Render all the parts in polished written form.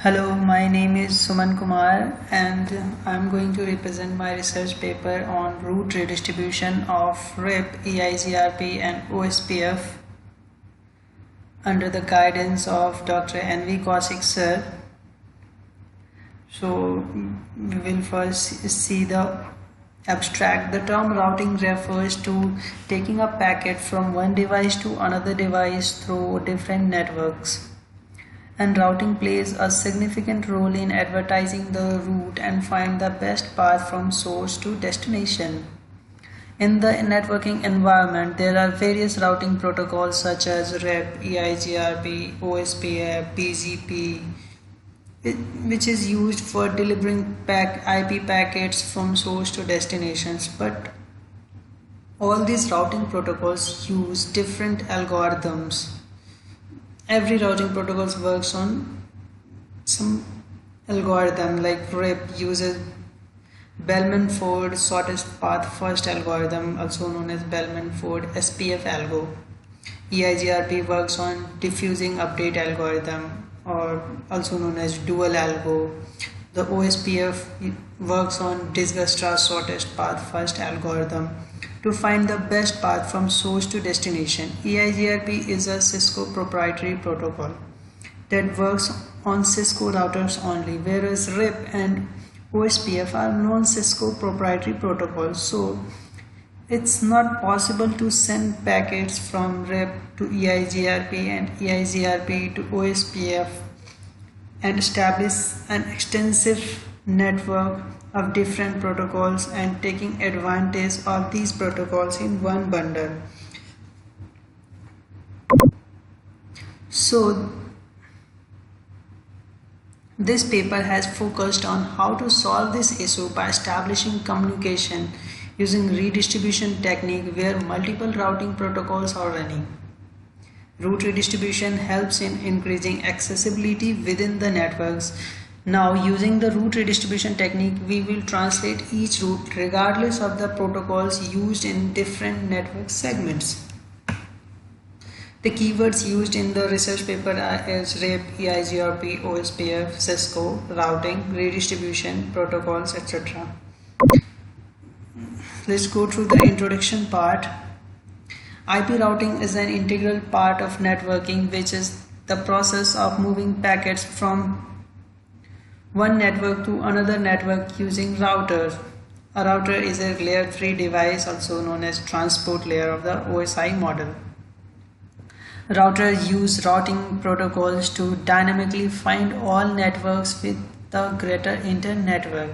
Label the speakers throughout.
Speaker 1: Hello, my name is Suman Kumar and I'm going to represent my research paper on route redistribution of RIP, EIGRP and OSPF under the guidance of Dr. N.V. Kaushik sir. So we will first see the abstract. The term routing refers to taking a packet from one device to another device through different networks. And routing plays a significant role in advertising the route and find the best path from source to destination. In the networking environment, there are various routing protocols such as REP, EIGRP, OSPF, BGP, which is used for delivering IP packets from source to destinations. But all these routing protocols use different algorithms. Every routing protocol works on some algorithm, like RIP uses Bellman-Ford shortest path first algorithm, also known as Bellman-Ford SPF algo. EIGRP works on diffusing update algorithm, or also known as dual algo. The OSPF works on Dijkstra shortest path first algorithm to find the best path from source to destination. EIGRP is a Cisco proprietary protocol that works on Cisco routers only, whereas RIP and OSPF are non-Cisco proprietary protocols. So it's not possible to send packets from RIP to EIGRP and EIGRP to OSPF and establish an extensive network of different protocols and taking advantage of these protocols in one bundle. So this paper has focused on how to solve this issue by establishing communication using redistribution technique where multiple routing protocols are running. Route redistribution helps in increasing accessibility within the networks. Now, using the route redistribution technique, we will translate each route regardless of the protocols used in different network segments. The keywords used in the research paper are RIP, EIGRP, OSPF, Cisco, routing, redistribution, protocols, etc. Let's go through the introduction part. IP routing is an integral part of networking, which is the process of moving packets from one network to another network using routers. A router is a layer 3 device, also known as transport layer of the OSI model. Routers use routing protocols to dynamically find all networks with the greater inter-network,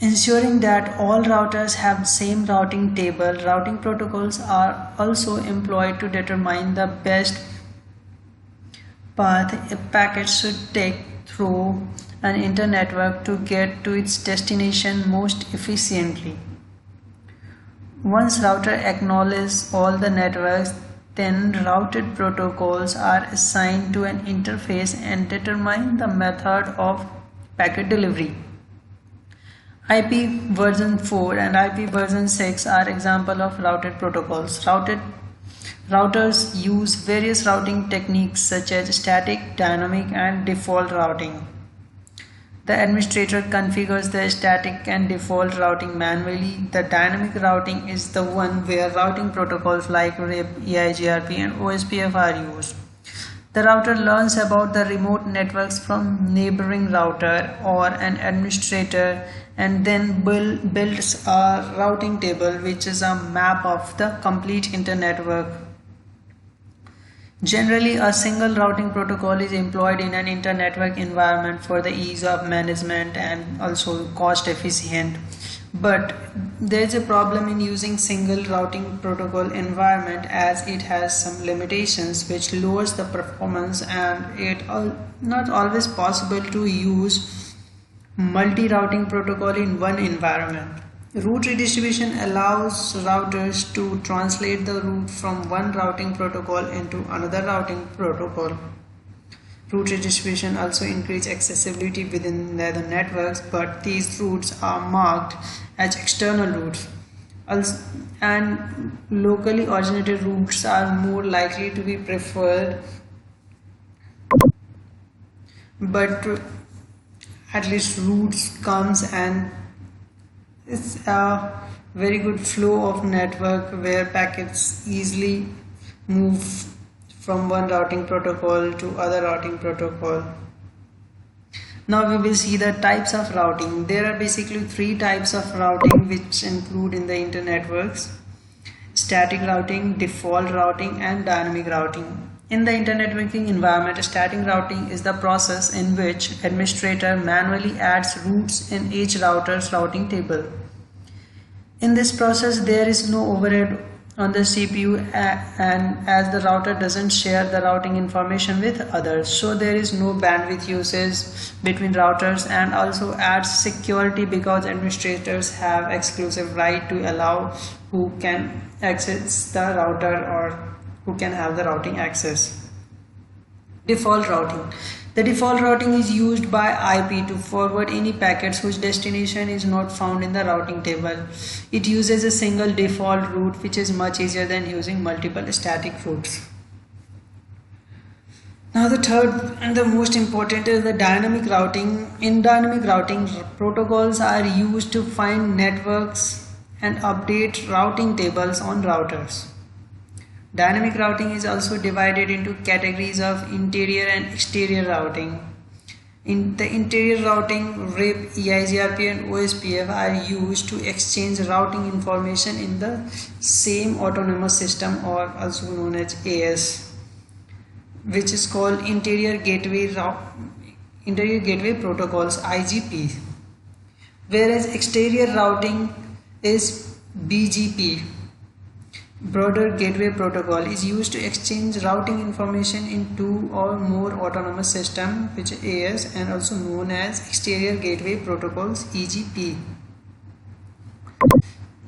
Speaker 1: ensuring that all routers have the same routing table. Routing protocols are also employed to determine the best path a packet should take through an internetwork to get to its destination most efficiently. Once router acknowledges all the networks, then routed protocols are assigned to an interface and determine the method of packet delivery. IP version 4 and IP version 6 are examples of routed protocols. Routers use various routing techniques such as static, dynamic, and default routing. The administrator configures the static and default routing manually. The dynamic routing is the one where routing protocols like RIP, EIGRP, and OSPF are used. The router learns about the remote networks from neighboring router or an administrator and then builds a routing table, which is a map of the complete internetwork. Generally, a single routing protocol is employed in an internetwork environment for the ease of management and also cost efficient. But there is a problem in using single routing protocol environment, as it has some limitations which lowers the performance, and it not always possible to use multi-routing protocol in one environment. Route redistribution allows routers to translate the route from one routing protocol into another routing protocol. Route redistribution also increases accessibility within the networks, but these routes are marked as external routes. And locally originated routes are more likely to be preferred but at least routes comes, and it's a very good flow of network where packets easily move from one routing protocol to other routing protocol. Now we will see the types of routing. There are basically three types of routing which include in the internetworks: static routing, default routing, and dynamic routing. In the internetworking environment, static routing is the process in which administrator manually adds routes in each router's routing table. In this process, there is no overhead on the CPU, and as the router doesn't share the routing information with others, so there is no bandwidth usage between routers, and also adds security because administrators have exclusive right to allow who can access the router or who can have the routing access. Default routing. The default routing is used by IP to forward any packets whose destination is not found in the routing table. It uses a single default route, which is much easier than using multiple static routes. Now the third and the most important is the dynamic routing. In dynamic routing, protocols are used to find networks and update routing tables on routers. Dynamic routing is also divided into categories of interior and exterior routing. In the interior routing, RIP, EIGRP and OSPF are used to exchange routing information in the same autonomous system, or also known as AS, which is called interior gateway protocols, IGP. Whereas exterior routing is BGP. Broader Gateway Protocol is used to exchange routing information in two or more autonomous systems, which is AS, and also known as Exterior Gateway Protocols, EGP.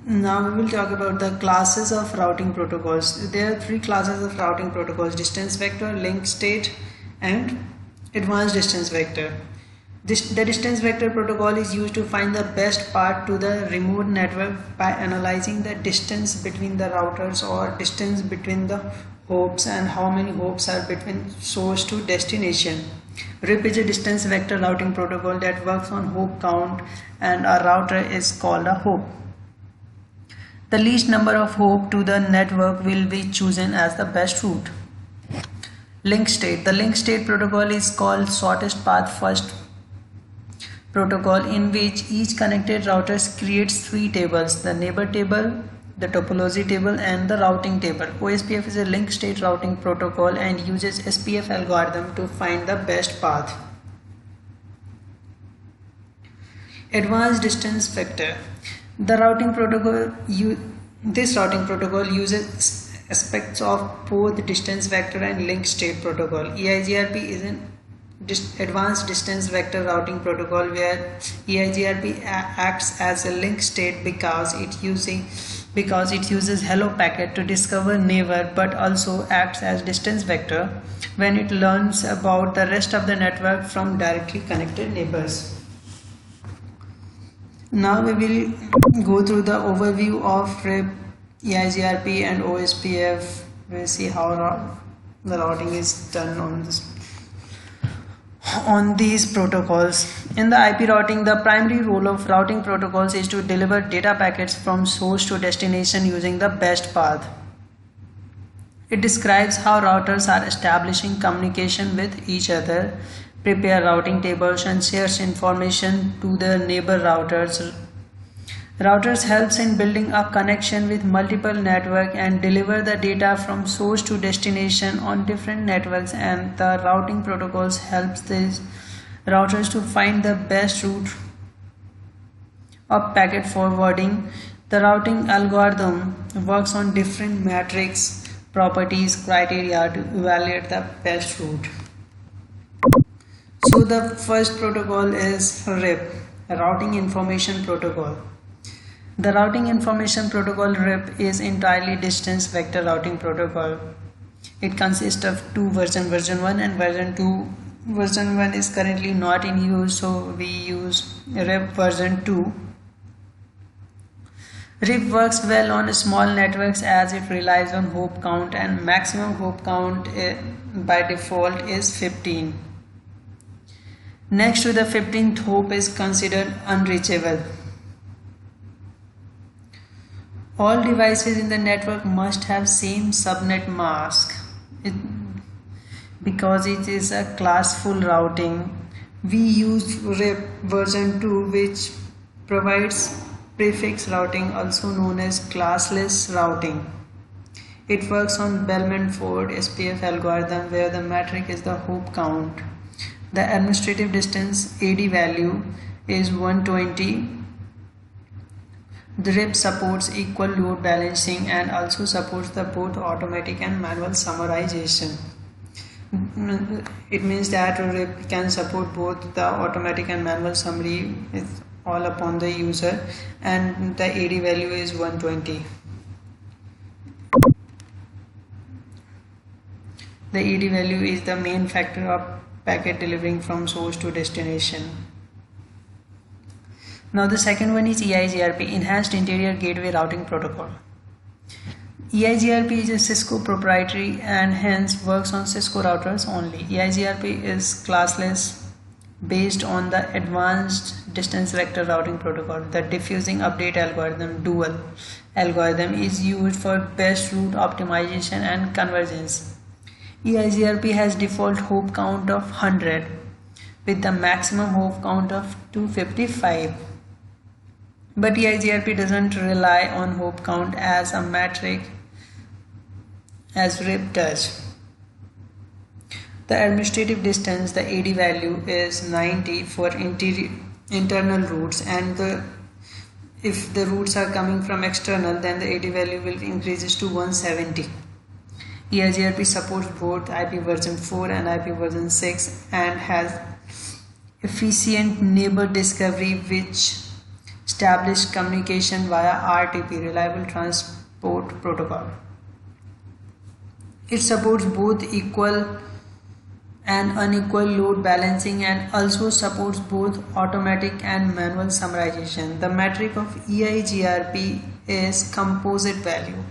Speaker 1: Now we will talk about the classes of routing protocols. There are three classes of routing protocols: distance vector, link state, and advanced distance vector. The distance vector protocol is used to find the best path to the remote network by analyzing the distance between the routers or distance between the hops and how many hops are between source to destination. RIP is a distance vector routing protocol that works on hop count, and a router is called a hop. The least number of hops to the network will be chosen as the best route. Link state. The link state protocol is called shortest path first protocol, in which each connected router creates three tables: the neighbor table, the topology table, and the routing table. OSPF is a link state routing protocol and uses SPF algorithm to find the best path. Advanced distance vector. This routing protocol uses aspects of both distance vector and link state protocol. EIGRP is an advanced distance vector routing protocol where EIGRP acts as a link state because it uses hello packet to discover neighbor, but also acts as distance vector when it learns about the rest of the network from directly connected neighbors. Now we will go through the overview of RIP, EIGRP and OSPF. We'll see how the routing is done on these protocols. In the IP routing, the primary role of routing protocols is to deliver data packets from source to destination using the best path. It describes how routers are establishing communication with each other, prepare routing tables, and shares information to the neighbor routers. Routers helps in building a connection with multiple networks and deliver the data from source to destination on different networks, and the routing protocols helps these routers to find the best route of packet forwarding. The routing algorithm works on different metrics, properties, criteria to evaluate the best route. So the first protocol is RIP, Routing Information Protocol. The Routing Information Protocol RIP is entirely distance vector routing protocol. It consists of two versions, version 1 and version 2. Version 1 is currently not in use, so we use RIP version 2. RIP works well on small networks as it relies on hop count, and maximum hop count by default is 15. Next to the 15th hop is considered unreachable. All devices in the network must have same subnet mask. Because it is a classful routing, we use RIP version 2, which provides prefix routing, also known as classless routing. It works on Bellman-Ford SPF algorithm, where the metric is the hop count. The administrative distance AD value is 120. The RIP supports equal load balancing and also supports the both automatic and manual summarization. It means that RIP can support both the automatic and manual summary. It's all upon the user, and the AD value is 120. The AD value is the main factor of packet delivering from source to destination. Now the second one is EIGRP, Enhanced Interior Gateway Routing Protocol. EIGRP is a Cisco proprietary and hence works on Cisco routers only. EIGRP is classless, based on the Advanced Distance Vector Routing Protocol. The diffusing update algorithm, dual algorithm, is used for best route optimization and convergence. EIGRP has default hop count of 100 with the maximum hop count of 255. But EIGRP doesn't rely on hop count as a metric as RIP does. The administrative distance, the AD value, is 90 for internal routes, and if the routes are coming from external, then the AD value will increases to 170. EIGRP supports both IP version 4 and IP version 6 and has efficient neighbor discovery, which established communication via RTP, Reliable Transport Protocol. It supports both equal and unequal load balancing and also supports both automatic and manual summarization. The metric of EIGRP is composite value,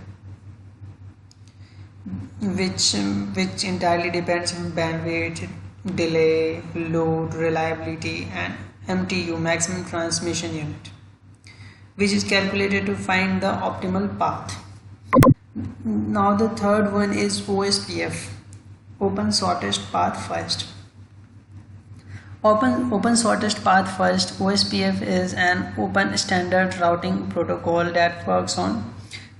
Speaker 1: which entirely depends on bandwidth, delay, load, reliability, and MTU, maximum transmission unit, which is calculated to find the optimal path. Now the third one is OSPF, Open Shortest Path First. Open Shortest Path First, OSPF, is an open standard routing protocol that works on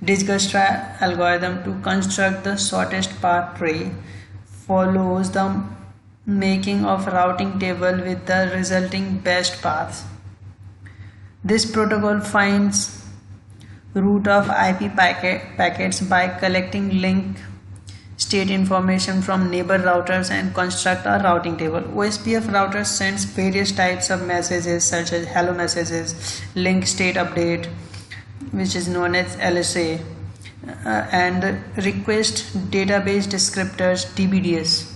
Speaker 1: Dijkstra algorithm to construct the shortest path tree, follows the making of routing table with the resulting best paths. This protocol finds route of IP packets by collecting link state information from neighbor routers and construct a routing table. OSPF router sends various types of messages such as hello messages, link state update, which is known as LSA, and request database descriptors, DBDS.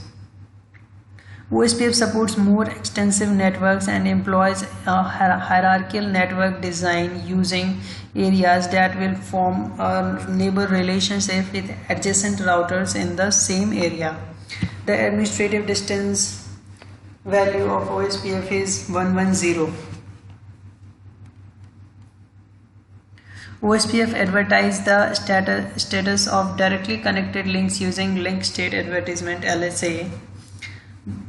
Speaker 1: OSPF supports more extensive networks and employs a hierarchical network design using areas that will form a neighbor relationship with adjacent routers in the same area. The administrative distance value of OSPF is 110. OSPF advertises the status of directly connected links using link state advertisement, LSA.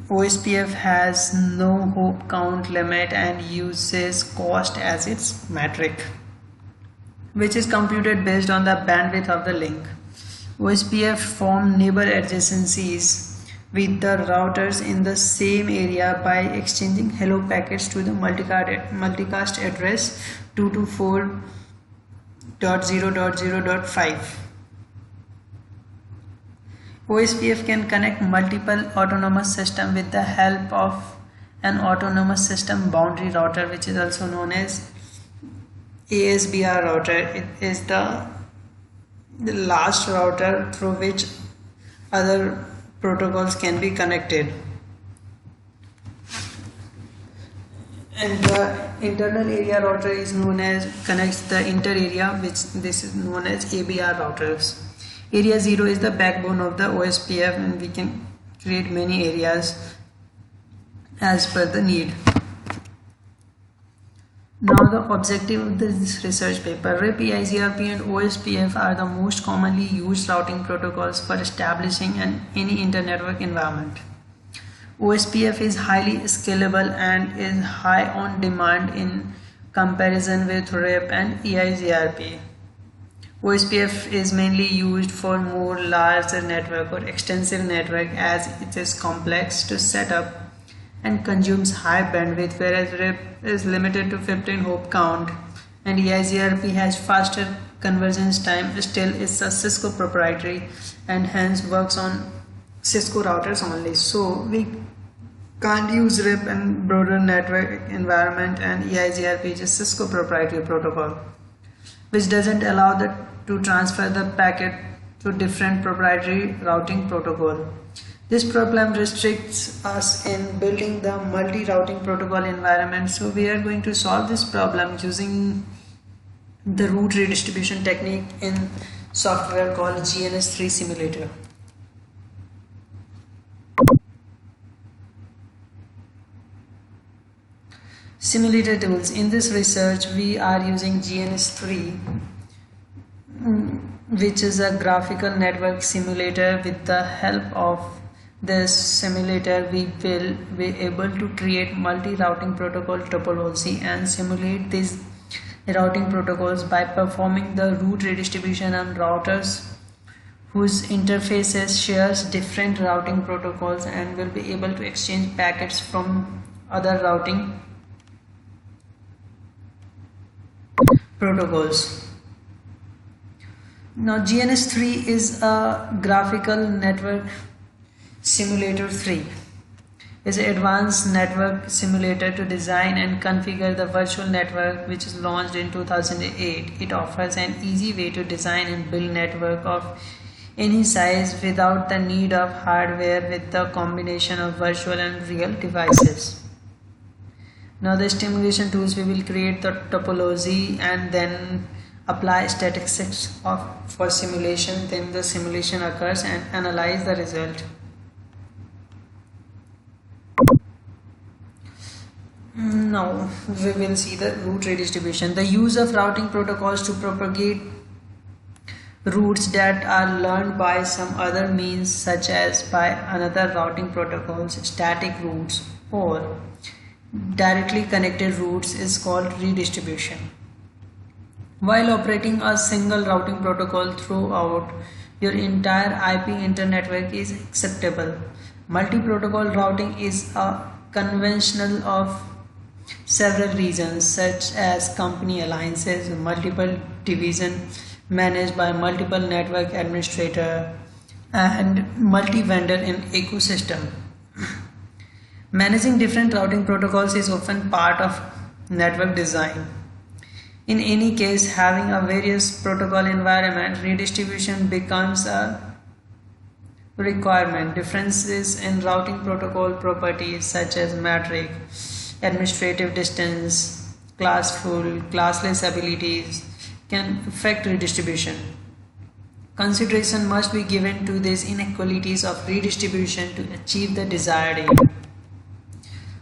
Speaker 1: OSPF has no hop count limit and uses cost as its metric, which is computed based on the bandwidth of the link. OSPF form neighbor adjacencies with the routers in the same area by exchanging hello packets to the multicast address 224.0.0.5. OSPF can connect multiple autonomous systems with the help of an autonomous system boundary router, which is also known as ASBR router. It is the last router through which other protocols can be connected. And the internal area router is known as connects the inter area, which this is known as ABR routers. Area 0 is the backbone of the OSPF, and we can create many areas as per the need. Now the objective of this research paper, RIP, EIGRP and OSPF are the most commonly used routing protocols for establishing any internetwork environment. OSPF is highly scalable and is high on demand in comparison with RIP and EIGRP. OSPF is mainly used for more larger network or extensive network as it is complex to set up and consumes high bandwidth, whereas RIP is limited to 15 hop count and EIGRP has faster convergence time. Still, it's a Cisco proprietary and hence works on Cisco routers only. So we can't use RIP in broader network environment, and EIGRP is a Cisco proprietary protocol which doesn't allow to transfer the packet to different proprietary routing protocol. This problem restricts us in building the multi-routing protocol environment, so we are going to solve this problem using the route redistribution technique in software called GNS3 Simulator. Simulator tools. In this research, we are using GNS3, which is a graphical network simulator. With the help of this simulator, we will be able to create multi-routing protocol topology and simulate these routing protocols by performing the route redistribution on routers whose interfaces shares different routing protocols, and will be able to exchange packets from other routing protocols. Now GNS3 is a graphical network simulator 3. Is an advanced network simulator to design and configure the virtual network, which is launched in 2008. It offers an easy way to design and build network of any size without the need of hardware, with the combination of virtual and real devices. Now the simulation tools, we will create the topology and then apply statistics for simulation. Then the simulation occurs and analyze the result. Now we will see the route redistribution. The use of routing protocols to propagate routes that are learned by some other means, such as by another routing protocols, static routes or directly connected routes, is called redistribution. While operating a single routing protocol throughout your entire IP internetwork is acceptable, multi-protocol routing is a conventional of several reasons, such as company alliances, multiple division managed by multiple network administrator, and multi-vendor in ecosystem. Managing different routing protocols is often part of network design. In any case, having a various protocol environment, redistribution becomes a requirement. Differences in routing protocol properties such as metric, administrative distance, classful, classless abilities can affect redistribution. Consideration must be given to these inequalities of redistribution to achieve the desired aim.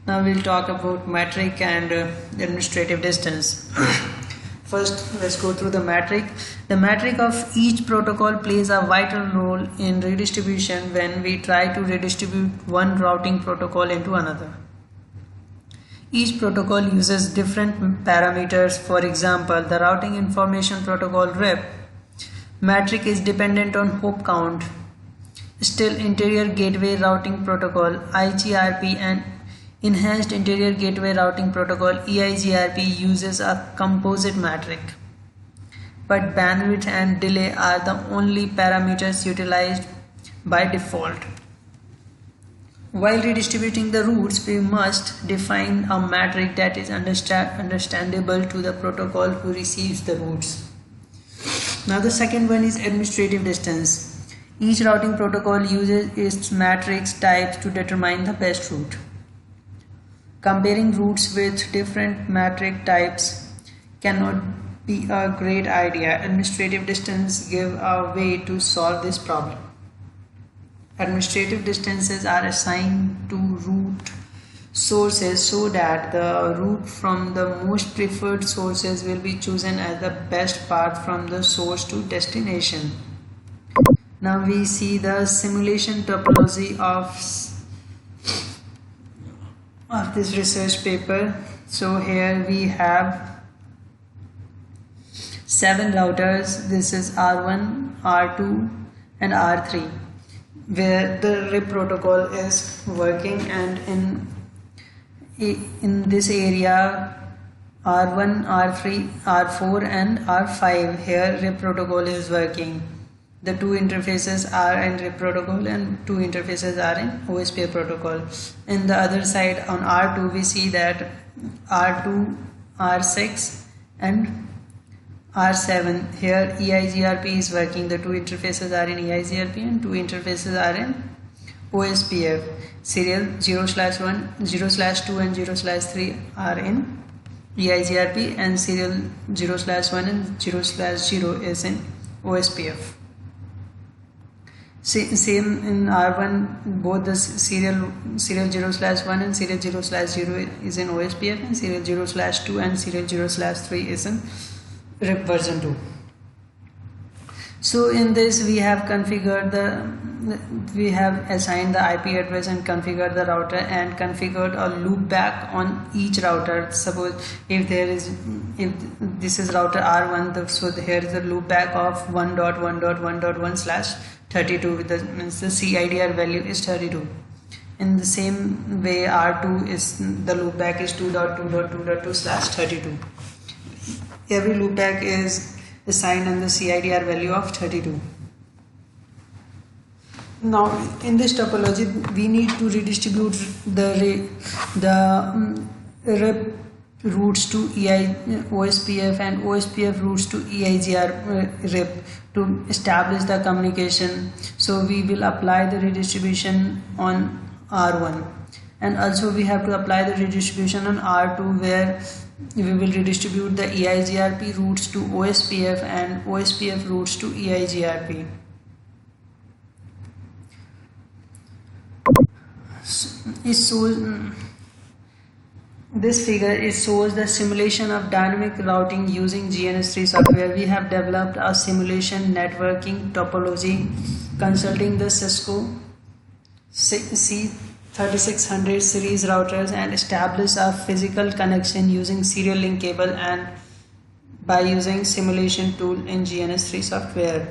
Speaker 1: Now we'll talk about metric and administrative distance. First, let's go through the metric. The metric of each protocol plays a vital role in redistribution when we try to redistribute one routing protocol into another. Each protocol uses different parameters. For example, the routing information protocol RIP metric is dependent on hop count. Still, interior gateway routing protocol IGRP and enhanced interior gateway routing protocol EIGRP uses a composite metric, but bandwidth and delay are the only parameters utilized by default. While redistributing the routes, we must define a metric that is understandable to the protocol who receives the routes. Now the second one is administrative distance. Each routing protocol uses its matrix types to determine the best route. Comparing routes with different metric types cannot be a great idea. Administrative distance give a way to solve this problem. Administrative distances are assigned to route sources so that the route from the most preferred sources will be chosen as the best path from the source to destination. Now we see the simulation topology of this research paper. So here we have 7 routers. This is R1, R2 and R3, where the RIP protocol is working, and in this area R1, R3, R4 and R5, here RIP protocol is working. The two interfaces are in RIP protocol and two interfaces are in OSPF protocol. In the other side on R2 we see that R2, R6 and R7, here EIGRP is working. The two interfaces are in EIGRP and two interfaces are in OSPF. Serial 0/1, 0/2 and 0/3 are in EIGRP and serial 0/1 and 0/0 is in OSPF. Same in R1, both the serial 0/1 and serial 0/0 is in OSPF, and serial 0/2 and serial 0/3 is in RIP version 2. So in this we have assigned the IP address and configured the router and configured a loopback on each router. Suppose if this is router R1, so here is the loopback of 1.1.1.1/32 with the CIDR value is 32. In the same way R2 is the loopback is 2.2.2.2/32. Every loopback is assigned on the CIDR value of 32. Now in this topology we need to redistribute the RIP routes to OSPF and OSPF routes to EIGR RIP to establish the communication. So we will apply the redistribution on R1, and also we have to apply the redistribution on R2, where we will redistribute the EIGRP routes to OSPF and OSPF routes to EIGRP. This figure shows the simulation of dynamic routing using GNS3 software. We have developed a simulation networking topology consulting the Cisco C3600 series routers and establish a physical connection using serial link cable and by using simulation tool in GNS3 software.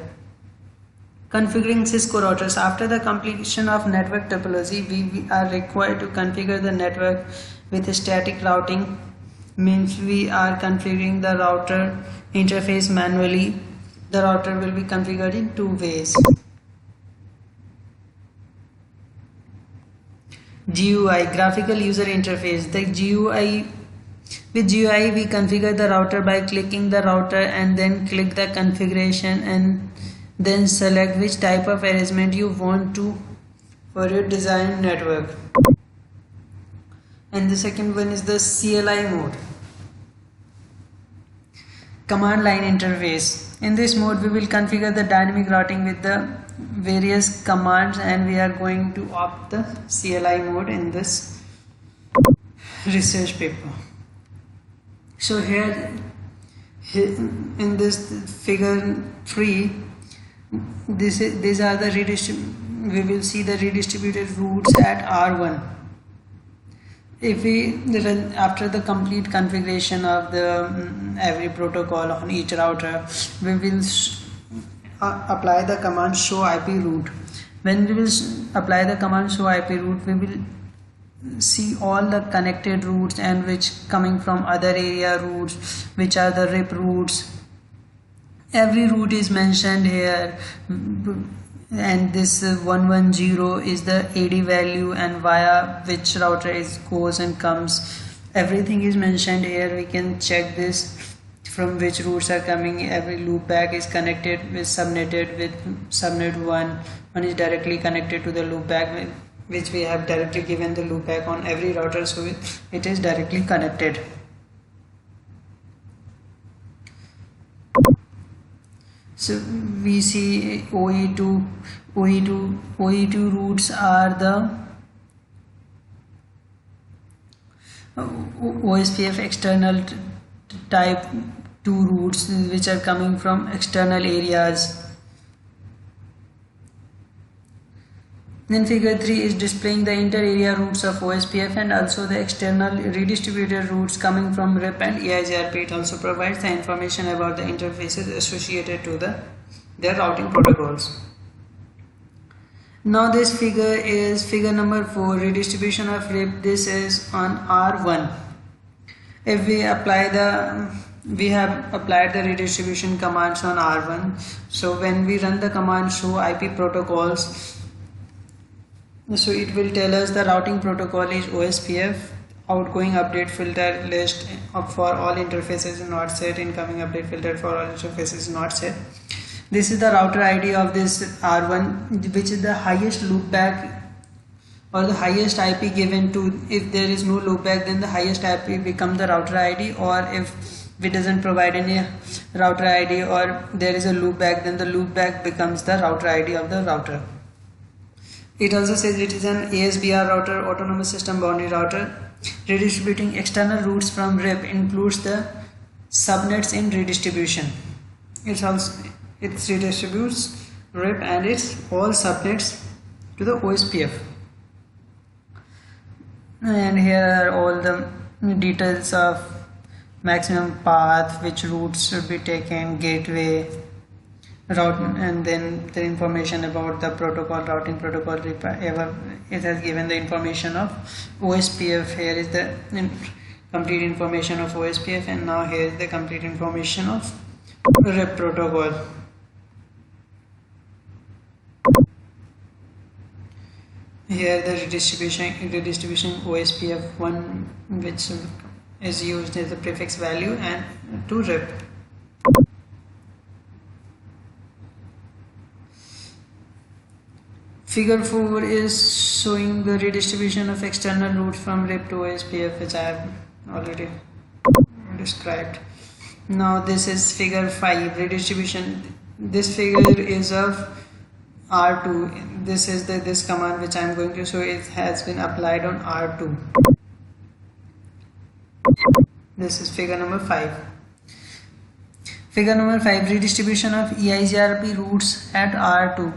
Speaker 1: Configuring Cisco routers. After the completion of network topology, we are required to configure the network with static routing. Means we are configuring the router interface manually. The router will be configured in two ways. GUI, graphical user interface. With GUI we configure the router by clicking the router and then click the configuration and then select which type of arrangement you want to for your design network. And the second one is the CLI mode, command line interface. In this mode we will configure the dynamic routing with the various commands, and we are going to opt the CLI mode in this research paper. So here in this figure 3, these are the we will see the redistributed routes at R1. If we after the complete configuration of the every protocol on each router, we will apply the command show IP route. When we will apply the command show IP route, we will see all the connected routes and which coming from other area routes, which are the RIP routes. Every route is mentioned here, and this 110 is the AD value and via which router it goes and comes. Everything is mentioned here. We can check this from which routes are coming. Every loopback is connected with subnetted with subnet 1 is directly connected to the loopback, which we have directly given the loopback on every router, so it is directly connected. So we see OE2 routes are the OSPF external type 2 routes which are coming from external areas. Then figure 3 is displaying the inter-area routes of OSPF and also the external redistributed routes coming from RIP and EIGRP. It also provides the information about the interfaces associated to their routing protocols. Now this figure is figure number 4, redistribution of RIP. This is on R1. If we have applied the redistribution commands on R1. So when we run the command show IP protocols, so it will tell us the routing protocol is OSPF, outgoing update filter list for all interfaces is not set, incoming update filter for all interfaces is not set. This is the router ID of this R1, which is the highest loopback or the highest IP given to. If there is no loopback, then the highest IP becomes the router ID, or if it doesn't provide any router ID or there is a loopback, then the loopback becomes the router ID of the router. It also says it is an ASBR router, autonomous system boundary router. Redistributing external routes from RIP includes the subnets in redistribution. It redistributes RIP and its all subnets to the OSPF. And here are all the details of maximum path, which routes should be taken, gateway, route, and then the information about the protocol, routing protocol. It has given the information of OSPF. Here is the complete information of OSPF, and now here is the complete information of RIP protocol. Here the redistribution OSPF1, which is used as the prefix value, and to RIP. Figure 4 is showing the redistribution of external routes from RIP to OSPF, which I have already described. Now this is figure 5, redistribution. This figure is of R2. This is this command which I am going to show. It has been applied on R2. This is figure number 5. Figure number 5, redistribution of EIGRP routes at R2.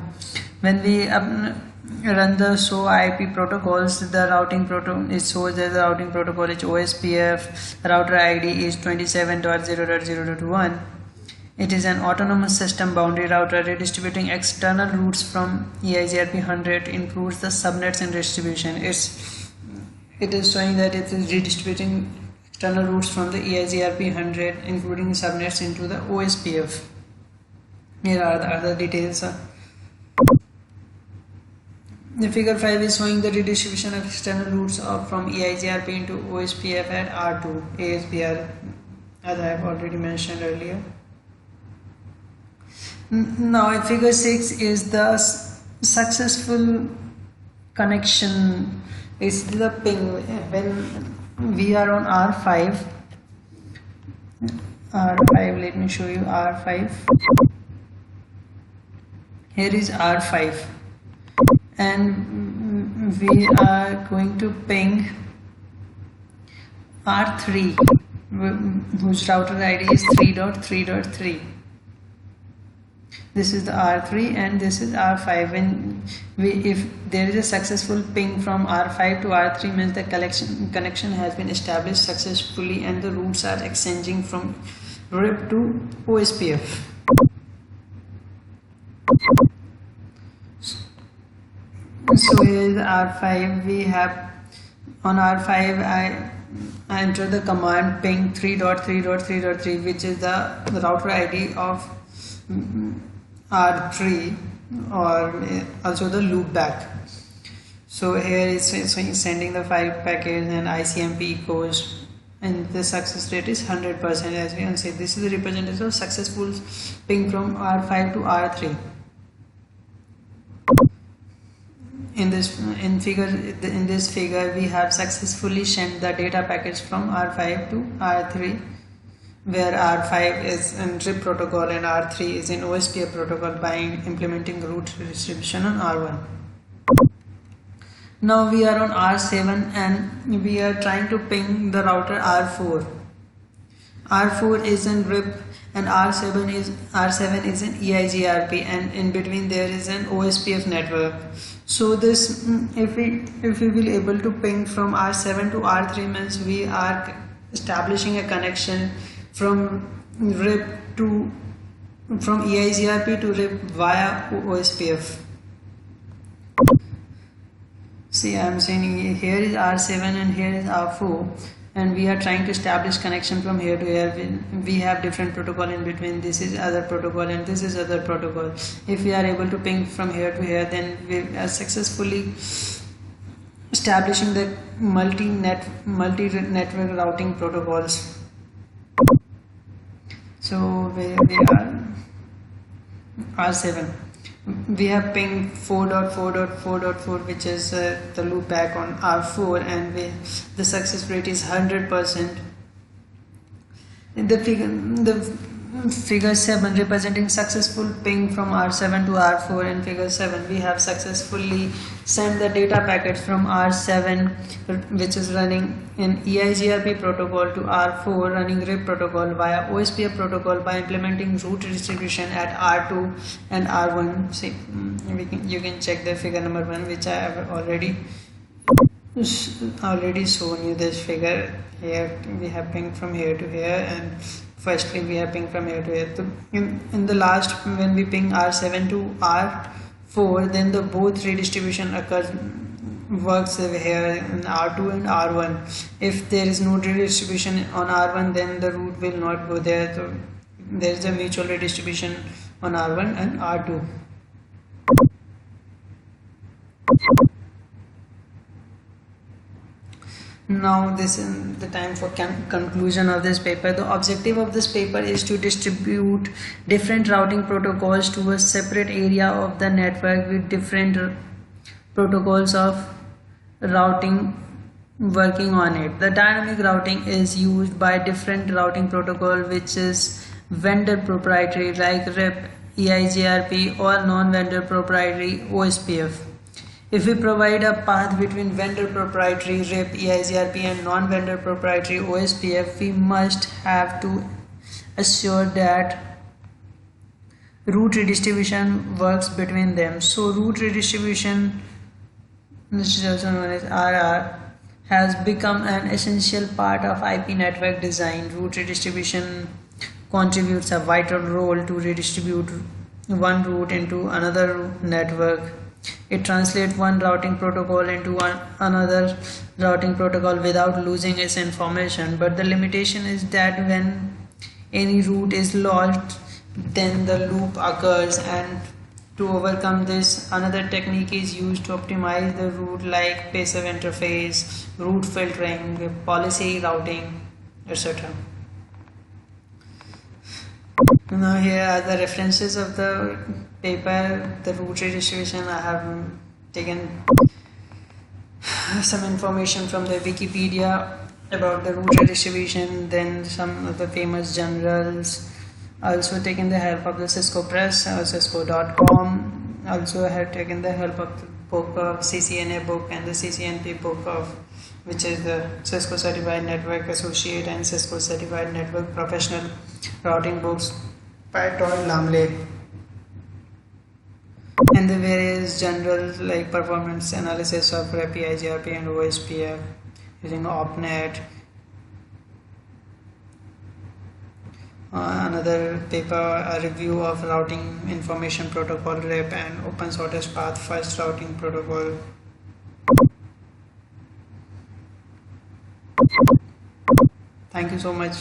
Speaker 1: When we run the show IP protocols, the routing protocol, it shows that the routing protocol is OSPF, router ID is 27.0.0.1. It is an autonomous system boundary router. Redistributing external routes from EIGRP 100 includes the subnets in distribution. It is showing that it is redistributing external routes from the EIGRP 100, including subnets into the OSPF. Here are the other details. The figure 5 is showing the redistribution of external routes from EIGRP into OSPF at R2, ASBR, as I have already mentioned earlier. Now in figure 6 is the successful connection. It's the ping when we are on R5. Let me show you R5. Here is R5, and we are going to ping R3, whose router ID is 3.3.3. This is the R3 and this is R5. If there is a successful ping from R5 to R3, means the connection has been established successfully and the routes are exchanging from RIP to OSPF. So here is R5. We have on R5 I enter the command ping 3.3.3.3, which is the router ID of R3, or also the loopback. So here it's sending the 5 packets and ICMP echoes, and the success rate is 100%. As we can see, this is the representation of successful ping from R5 to R3. In this figure we have successfully sent the data packets from R5 to R3, where R5 is in RIP protocol and R3 is in OSPF protocol by implementing route redistribution on R1. Now we are on R7 and we are trying to ping the router R4. R4 is in RIP and R7 is in EIGRP, and in between there is an OSPF network. So this if we will able to ping from R7 to R3 means we are establishing a connection from RIP to from EIGRP to RIP via OSPF. See, I am saying here is R7 and here is R4, and we are trying to establish connection from here to here. We have different protocol in between. This is other protocol and this is other protocol. If we are able to ping from here to here, then we are successfully establishing the multi-network routing protocols. So we are R7. We have ping 4.4.4.4, which is the loop back on R4, and the success rate is 100%. In the figure 7 representing successful ping from R7 to R4. In figure 7 we have successfully sent the data packets from R7, which is running in EIGRP protocol, to R4 running RIP protocol via OSPF protocol by implementing route redistribution at R2 and R1. See, you can check the figure number 1, which I have already shown you. This figure here we have ping from here to here, and firstly we have ping from here to here. So in the last, when we ping R7 to R4, then the both redistribution works here in R2 and R1. If there is no redistribution on R1, then the route will not go there. So there is a mutual redistribution on R1 and R2. Now this is the time for conclusion of this paper. The objective of this paper is to distribute different routing protocols to a separate area of the network with different protocols of routing working on it. The dynamic routing is used by different routing protocol, which is vendor proprietary like RIP, EIGRP, or non-vendor proprietary OSPF. If we provide a path between vendor proprietary RIP, EIGRP and non-vendor proprietary OSPF, we must have to assure that route redistribution works between them. So route redistribution, which is also known as RR, has become an essential part of IP network design. Route redistribution contributes a vital role to redistribute one route into another network. It translates one routing protocol into another routing protocol without losing its information, but the limitation is that when any route is lost, then the loop occurs, and to overcome this, another technique is used to optimize the route, like passive interface, route filtering, policy routing, etc. Now here are the references of the paper, the route redistribution. I have taken some information from the Wikipedia about the route redistribution, then some of the famous journals. Also taken the help of the Cisco Press, cisco.com. Also have taken the help of the book of CCNA book and the CCNP book of, which is the Cisco Certified Network Associate and Cisco Certified Network Professional routing books by Todd Lamley, and the various journals like performance analysis of RIP, EIGRP and OSPF using OPNet. Another paper, a review of routing information protocol RIP and open shortest path first routing protocol. Thank you so much.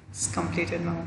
Speaker 1: It's completed now.